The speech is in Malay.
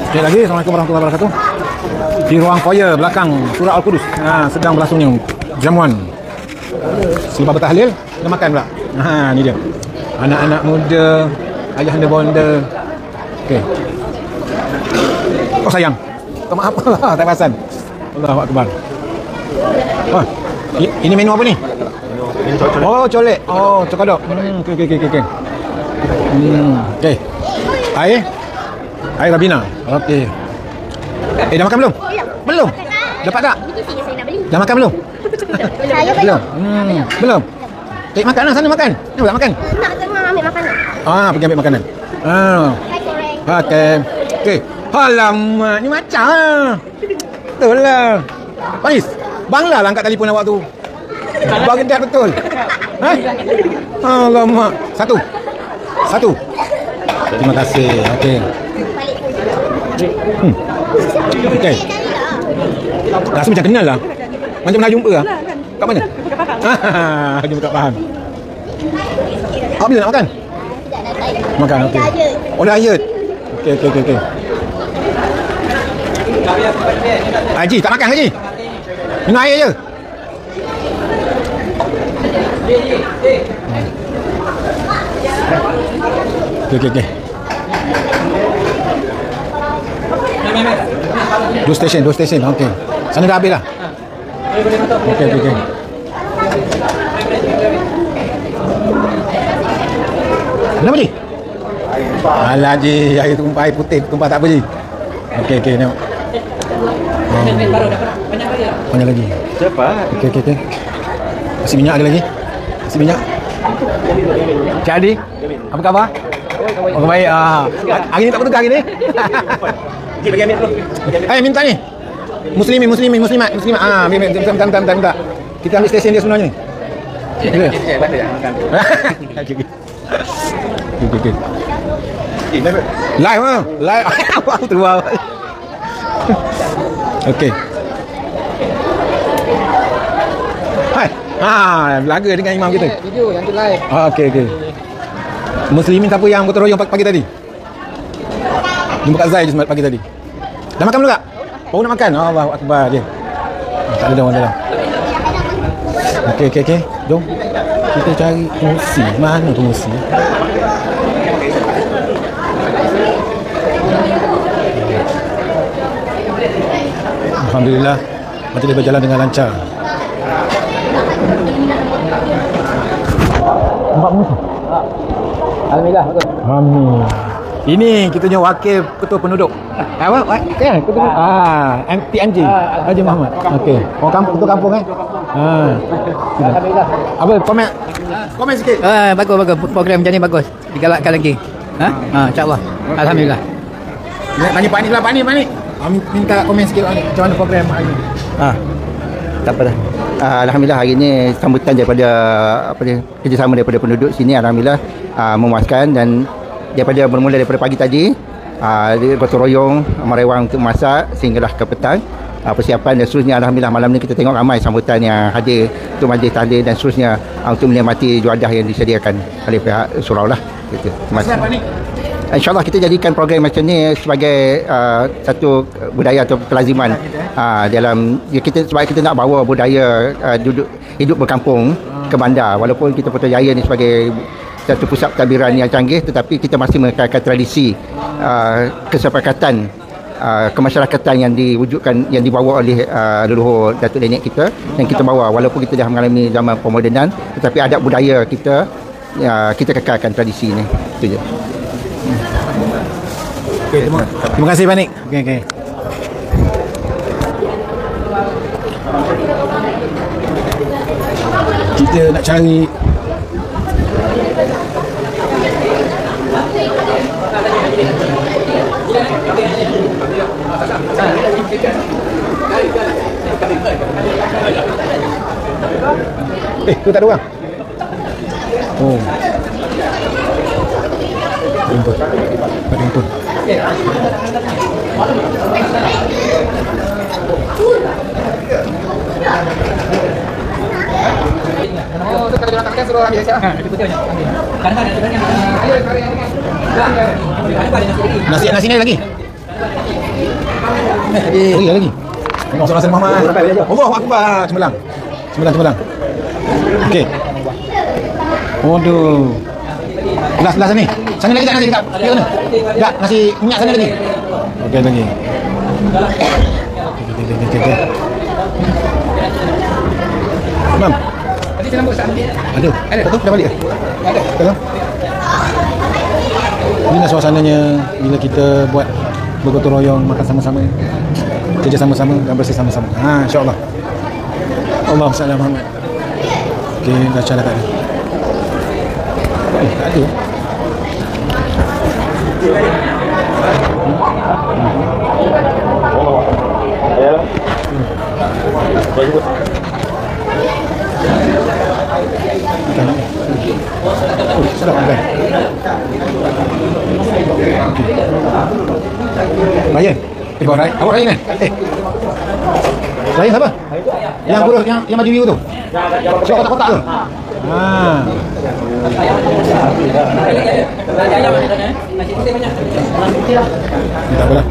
Sekali lagi, Assalamualaikum warahmatullahi wabarakatuh. Di ruang foyer belakang Surah Al-Qudus sedang berlangsungnya jamuan selepas bertahlil, kita makan pula. Ni dia. Anak-anak muda, ayahanda bonda. Okey. Oh sayang. Maaf lah, tak perasan. Allahu akbar. Oh, ini menu apa ni? Oh, colek. Oh, cokadok. Okey. Okey. Air Rabina. Okey. Dah makan belum? Belum. Dapat tak? Dah makan belum? Belum. Belum. Cik makan lah, sana makan. Nak pula makan? Nak tengah ambil makanan. Pergi ambil makanan. Okey. Okey. Alamak, ni macam lah. Betul lah. Panis, bangla lah angkat telefon awak tu. Bagdad betul. Alamak. Satu. Terima kasih. Okey. Okey. Rasa macam kenal lah. Macam pernah jumpa lah. Kat mana? Jumpa tak faham. Bila nak makan? Makan, okey. Oh, diet. Okey. Haji, tak makan Haji? Minum air je. Okey. Dua stesen. Okey. Sana dah habis lah. Okey. Kenapa Ji? Alah Ji, air tumpah, air putih tumpah tak apa Ji. Okey, tengok. Banyak lagi. Siapa? Okey. Kasih minyak ada lagi? Kasih minyak. Cik Adi, apa khabar? Oh, baik. Hari ni tak bertukar hari ni? Cik bagi ambil dulu. Minta ni. Muslimat. Minta. Kita ambil stesen dia sebenarnya ni. Okey. Live. Apa terus. Okey. Belaga dengan imam kita. Video yang tu live. Okey. Muslimin siapa yang gotong royong pagi tadi? Jumpa Kak Zai je pagi tadi. Dah makan belum tak? Baru nak makan? Allahu akbar dia. Tak ada dalam. Okey. Jom. Kita cari kursi. Mana kursi? Alhamdulillah, majlis berjalan dengan lancar. Nampak musuh? Alhamdulillah, betul. Amin. Ini kita punya wakil ketua penduduk. Apa? Kan? Ketua MTNJ. Haji Muhammad. Okey. Orang kampung, ketua kampung kan? Alhamdulillah. Apa komen sikit? Bagus. Program macam ni bagus. Digalakkan lagi. InsyaAllah. Alhamdulillah. Tanya Pak Ni. Minta komen sikit macam mana program hari ni. Tak apa dah. Alhamdulillah hari ini sambutan daripada kerjasama daripada penduduk sini alhamdulillah memuaskan, dan bermula daripada pagi tadi gotong royong merewang untuk masak sehinggalah ke petang persiapan, dan seterusnya alhamdulillah malam ni kita tengok ramai sambutan yang hadir untuk majlis tahlil dan seterusnya untuk menikmati juadah yang disediakan oleh pihak surau lah gitu. Terima kasih. InsyaAllah kita jadikan program macam ni sebagai satu budaya atau kelaziman dalam sebab kita nak bawa budaya hidup berkampung ke bandar. Walaupun kita Putrajaya ni sebagai satu pusat pentadbiran yang canggih, tetapi kita masih mengekalkan tradisi kesepakatan kemasyarakatan yang diwujudkan, yang dibawa oleh leluhur Datuk Nenek kita, yang kita bawa walaupun kita dah mengalami zaman pemodenan, tetapi adab budaya kita kita kekalkan tradisi ni. Itu je. Okay, terima kasih Pak Nik. Okey. Kita nak cari tu tak ada orang. Oh. Rumput. Oh, tu kalau dia nak pakai suruh ambil siap. Itu putih banyak. Kadang-kadang Nasi ni lagi. Lagi. Tengok surah Nabi Muhammad. Allahu Akbar. Cemerlang. Okey. Waduh. Belas ni. Sana lagi tak nasi dekat kira mana? Tak, nasi minyak sana lagi. Okey lagi. Okey. Mam. Tadi saya nampak sambil. Ada. Betul dah balik ke? Ada. Betul. Inilah suasananya bila kita buat bergotong royong, makan sama-sama, kerja sama-sama dan bersih sama-sama. InsyaAllah. Allahumma salli ala Muhammad. Okey, dah cara kat dia. Tak ada. Sedap kan? Ryan. Bawa Ryan. Awak Ryan kan? Ryan siapa? Yang kurus, yang maju biru tu. Siapa kotak-kotak tu? Tak apalah.